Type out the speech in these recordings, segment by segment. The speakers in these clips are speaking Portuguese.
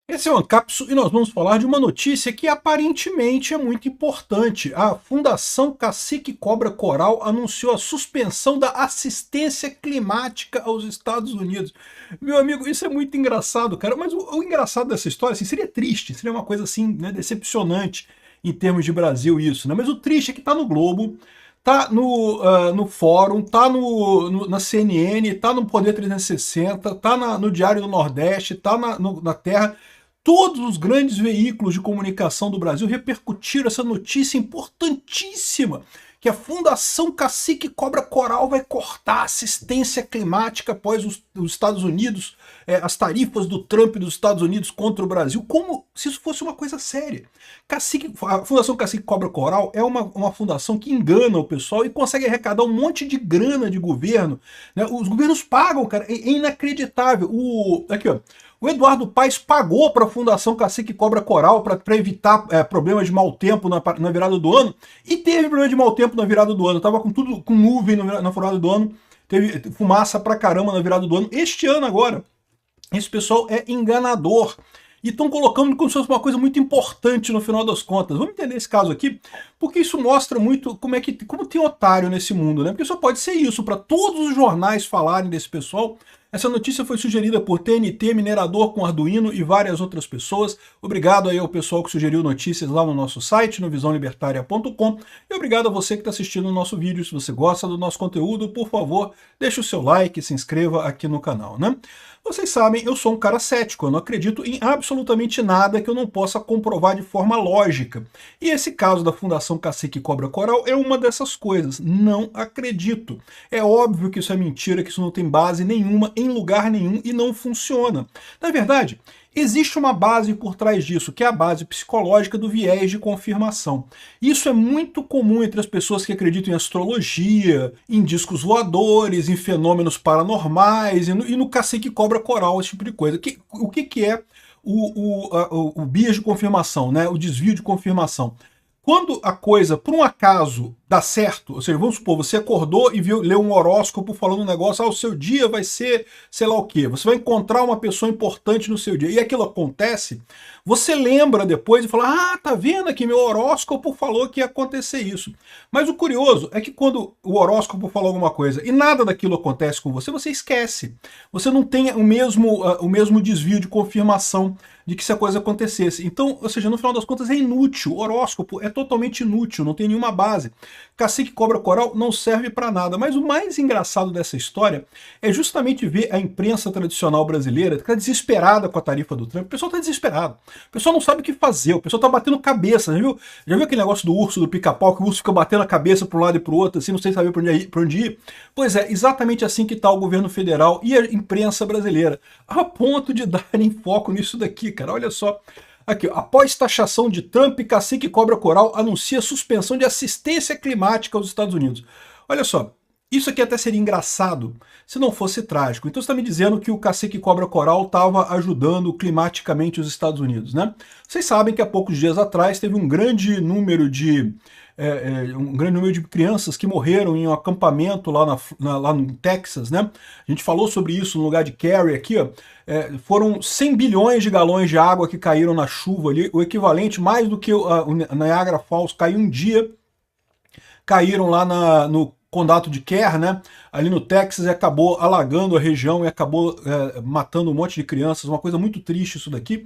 Esse é o Ancapsu e nós vamos falar de uma notícia que aparentemente é muito importante. A Fundação Cacique Cobra Coral anunciou a suspensão da assistência climática aos Estados Unidos. Meu amigo, isso é muito engraçado, cara, mas o engraçado dessa história assim, seria triste, seria uma coisa assim, né, decepcionante em termos de Brasil isso, né? Mas o triste é que tá no Globo, tá no Fórum, tá na CNN, tá no Poder 360, tá no Diário do Nordeste, tá na Terra. Todos os grandes veículos de comunicação do Brasil repercutiram essa notícia importantíssima, que a Fundação Cacique Cobra Coral vai cortar a assistência climática após os Estados Unidos, as tarifas do Trump dos Estados Unidos contra o Brasil, como se isso fosse uma coisa séria. A Fundação Cacique Cobra Coral é uma fundação que engana o pessoal e consegue arrecadar um monte de grana de governo, né? Os governos pagam, cara, é inacreditável. Aqui, ó. O Eduardo Paes pagou para a Fundação Cacique Cobra Coral para evitar problemas de mau tempo na virada do ano, e teve problema de mau tempo na virada do ano. Tava com tudo com nuvem na virada do ano, teve fumaça pra caramba na virada do ano. Este ano agora, esse pessoal é enganador. E estão colocando como se fosse uma coisa muito importante no final das contas. Vamos entender esse caso aqui, porque isso mostra muito como tem otário nesse mundo, né? Porque só pode ser isso, para todos os jornais falarem desse pessoal. Essa notícia foi sugerida por TNT, Minerador com Arduino e várias outras pessoas. Obrigado aí ao pessoal que sugeriu notícias lá no nosso site, no visãolibertaria.com. E obrigado a você que está assistindo o nosso vídeo. Se você gosta do nosso conteúdo, por favor, deixe o seu like e se inscreva aqui no canal, né? Vocês sabem, eu sou um cara cético, eu não acredito em absolutamente nada que eu não possa comprovar de forma lógica. E esse caso da Fundação Cacique Cobra Coral é uma dessas coisas. Não acredito. É óbvio que isso é mentira, que isso não tem base nenhuma, em lugar nenhum, e não funciona. Na verdade, existe uma base por trás disso, que é a base psicológica do viés de confirmação. Isso é muito comum entre as pessoas que acreditam em astrologia, em discos voadores, em fenômenos paranormais, e no cacique cobra coral, esse tipo de coisa. O que é o bias de confirmação, né? O desvio de confirmação? Quando a coisa, por um acaso, dá certo, ou seja, vamos supor, você acordou e leu um horóscopo falando um negócio, o seu dia vai ser sei lá o quê, você vai encontrar uma pessoa importante no seu dia, e aquilo acontece, você lembra depois e fala, tá vendo aqui, meu horóscopo falou que ia acontecer isso. Mas o curioso é que quando o horóscopo falou alguma coisa e nada daquilo acontece com você, você esquece. Você não tem o mesmo desvio de confirmação de que se a coisa acontecesse. Então, ou seja, no final das contas é inútil, o horóscopo é totalmente inútil, não tem nenhuma base. Cacique Cobra Coral não serve para nada, mas o mais engraçado dessa história é justamente ver a imprensa tradicional brasileira que está desesperada com a tarifa do Trump. O pessoal está desesperado, o pessoal não sabe o que fazer, o pessoal está batendo cabeça, já viu aquele negócio do urso, do pica-pau, que o urso fica batendo a cabeça para um lado e para o outro, assim, não sei saber para onde ir? Pois é, exatamente assim que está o governo federal e a imprensa brasileira, a ponto de darem foco nisso daqui, cara, olha só. Aqui, após taxação de Trump, Cacique Cobra Coral anuncia suspensão de assistência climática aos Estados Unidos. Olha só, isso aqui até seria engraçado se não fosse trágico. Então você está me dizendo que o Cacique Cobra Coral estava ajudando climaticamente os Estados Unidos, né? Vocês sabem que há poucos dias atrás teve um grande número de crianças que morreram em um acampamento lá no Texas, né? A gente falou sobre isso no lugar de Kerry aqui, ó. Foram 100 bilhões de galões de água que caíram na chuva ali, o equivalente, mais do que o Niagara Falls caiu um dia, caíram lá no condado de Kerr, né, ali no Texas, e acabou alagando a região e acabou matando um monte de crianças, uma coisa muito triste isso daqui.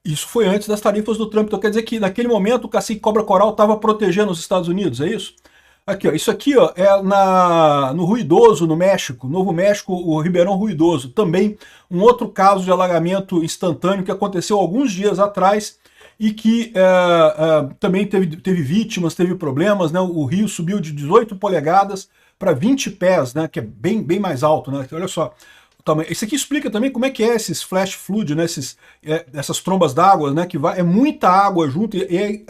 Isso foi antes das tarifas do Trump, então quer dizer que naquele momento o Cacique Cobra Coral estava protegendo os Estados Unidos, é isso? Aqui, ó, isso aqui ó, é no Ruidoso, no México, Novo México, o Ribeirão Ruidoso. Também um outro caso de alagamento instantâneo que aconteceu alguns dias atrás e que também teve vítimas, teve problemas, né? O rio subiu de 18 polegadas para 20 pés, né? Que é bem mais alto, né? Olha só. Isso aqui explica também como é que é esses flash flood, né? Essas trombas d'água, né? É muita água junto e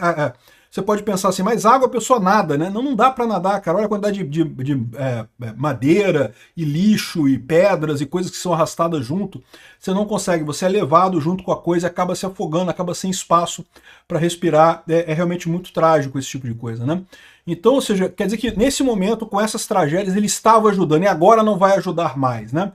você pode pensar assim, mas água a pessoa nada, né? Não dá para nadar, cara. Olha a quantidade de madeira e lixo e pedras e coisas que são arrastadas junto. Você não consegue, você é levado junto com a coisa e acaba se afogando, acaba sem espaço para respirar. É realmente muito trágico esse tipo de coisa, né? Então, ou seja, quer dizer que nesse momento, com essas tragédias, ele estava ajudando e agora não vai ajudar mais, né?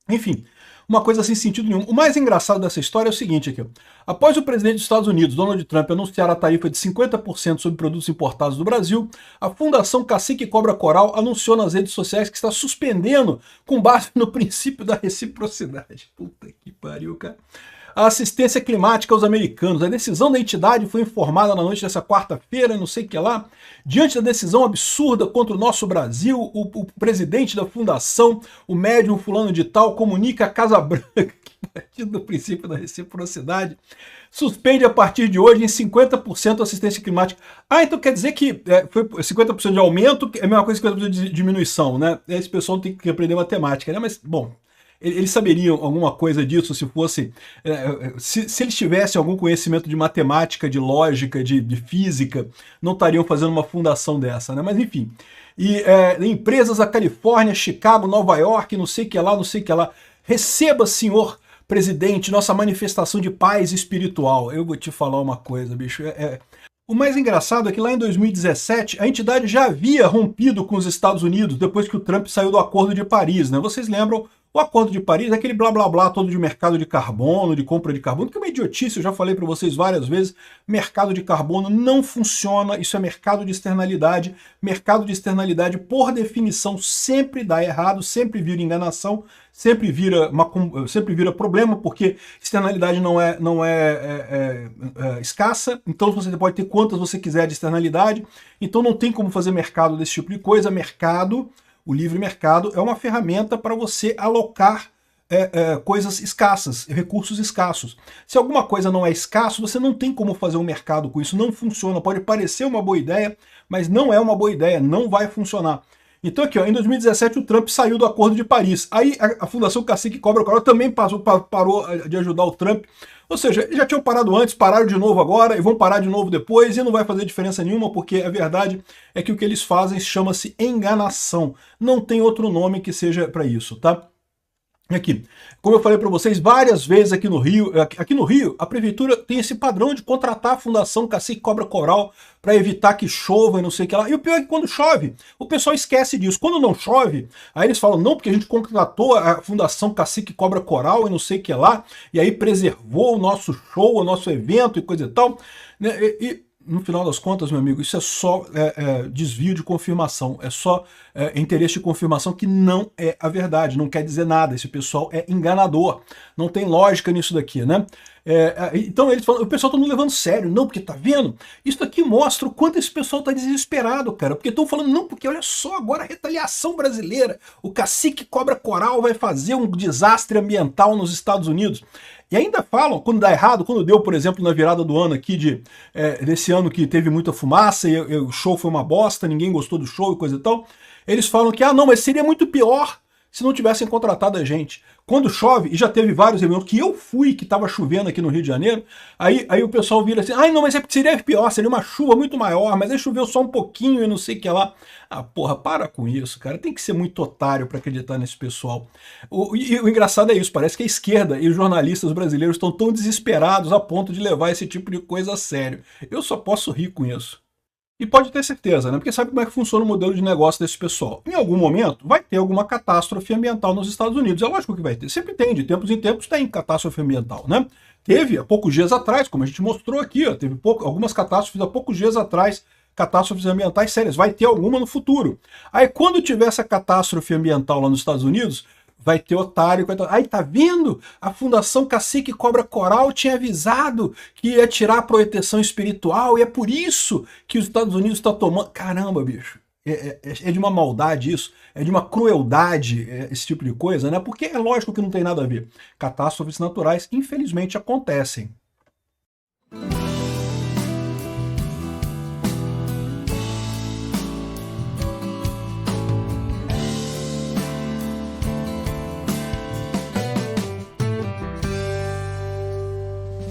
Enfim, uma coisa sem sentido nenhum. O mais engraçado dessa história é o seguinte aqui. Após o presidente dos Estados Unidos, Donald Trump, anunciar a tarifa de 50% sobre produtos importados do Brasil, a Fundação Cacique Cobra Coral anunciou nas redes sociais que está suspendendo, com base no princípio da reciprocidade. Puta que pariu, cara. A assistência climática aos americanos. A decisão da entidade foi informada na noite dessa quarta-feira, não sei o que lá. Diante da decisão absurda contra o nosso Brasil, o presidente da fundação, o médium fulano de tal, comunica à Casa Branca que, a partir do princípio da reciprocidade, suspende a partir de hoje em 50% a assistência climática. Ah, então quer dizer que foi 50% de aumento, é a mesma coisa que 50% de diminuição, né? Esse pessoal tem que aprender matemática, né? Mas, bom, eles saberiam alguma coisa disso se fosse... se eles tivessem algum conhecimento de matemática, de lógica, de física, não estariam fazendo uma fundação dessa, né? Mas enfim. E empresas da Califórnia, Chicago, Nova York, não sei o que lá, não sei o que lá. Receba, senhor presidente, nossa manifestação de paz espiritual. Eu vou te falar uma coisa, bicho. O mais engraçado é que lá em 2017 a entidade já havia rompido com os Estados Unidos depois que o Trump saiu do Acordo de Paris, né? Vocês lembram? O Acordo de Paris é aquele blá blá blá todo de mercado de carbono, de compra de carbono, que é uma idiotice, eu já falei para vocês várias vezes, mercado de carbono não funciona, isso é mercado de externalidade. Mercado de externalidade, por definição, sempre dá errado, sempre vira enganação, sempre vira problema, porque externalidade não é escassa, então você pode ter quantas você quiser de externalidade, então não tem como fazer mercado desse tipo de coisa. Mercado, o livre mercado, é uma ferramenta para você alocar coisas escassas, recursos escassos. Se alguma coisa não é escasso, você não tem como fazer um mercado com isso, não funciona. Pode parecer uma boa ideia, mas não é uma boa ideia, não vai funcionar. Então aqui, ó, em 2017 o Trump saiu do Acordo de Paris. Aí a Fundação Cacique Cobra Coral também parou de ajudar o Trump. Ou seja, eles já tinham parado antes, pararam de novo agora e vão parar de novo depois, e não vai fazer diferença nenhuma, porque a verdade é que o que eles fazem chama-se enganação. Não tem outro nome que seja para isso, tá? Aqui, como eu falei para vocês várias vezes aqui no Rio, a prefeitura tem esse padrão de contratar a Fundação Cacique Cobra Coral para evitar que chova e não sei o que lá. E o pior é que quando chove, o pessoal esquece disso. Quando não chove, aí eles falam, não, porque a gente contratou a Fundação Cacique Cobra Coral e não sei o que lá, e aí preservou o nosso show, o nosso evento e coisa e tal, né? No final das contas, meu amigo, isso é só desvio de confirmação, é só interesse de confirmação, que não é a verdade, não quer dizer nada. Esse pessoal é enganador, não tem lógica nisso daqui, né? Então eles falam, o pessoal tá não levando sério, não, porque tá vendo? Isso aqui mostra o quanto esse pessoal tá desesperado, cara, porque estão falando, não, porque olha só, agora a retaliação brasileira, o Cacique Cobra Coral vai fazer um desastre ambiental nos Estados Unidos. E ainda falam, quando dá errado, quando deu, por exemplo, na virada do ano aqui, desse ano que teve muita fumaça e o show foi uma bosta, ninguém gostou do show e coisa e tal, eles falam que, não, mas seria muito pior se não tivessem contratado a gente. Quando chove, e já teve vários eventos que eu fui, que estava chovendo aqui no Rio de Janeiro, aí o pessoal vira assim, não, mas seria pior, seria uma chuva muito maior, mas aí choveu só um pouquinho e não sei o que lá. Porra, para com isso, cara, tem que ser muito otário para acreditar nesse pessoal. E o engraçado é isso, parece que a esquerda e os jornalistas brasileiros estão tão desesperados a ponto de levar esse tipo de coisa a sério. Eu só posso rir com isso. E pode ter certeza, né? Porque sabe como é que funciona o modelo de negócio desse pessoal. Em algum momento vai ter alguma catástrofe ambiental nos Estados Unidos. É lógico que vai ter. Sempre tem, de tempos em tempos tem catástrofe ambiental, né? Teve há poucos dias atrás, como a gente mostrou aqui, ó, teve algumas catástrofes há poucos dias atrás, catástrofes ambientais sérias. Vai ter alguma no futuro. Aí quando tiver essa catástrofe ambiental lá nos Estados Unidos, vai ter otário. Aí tá vendo? A Fundação Cacique Cobra Coral tinha avisado que ia tirar a proteção espiritual e é por isso que os Estados Unidos estão tomando... Caramba, bicho. É de uma maldade isso, é de uma crueldade esse tipo de coisa, né? Porque é lógico que não tem nada a ver. Catástrofes naturais, infelizmente, acontecem.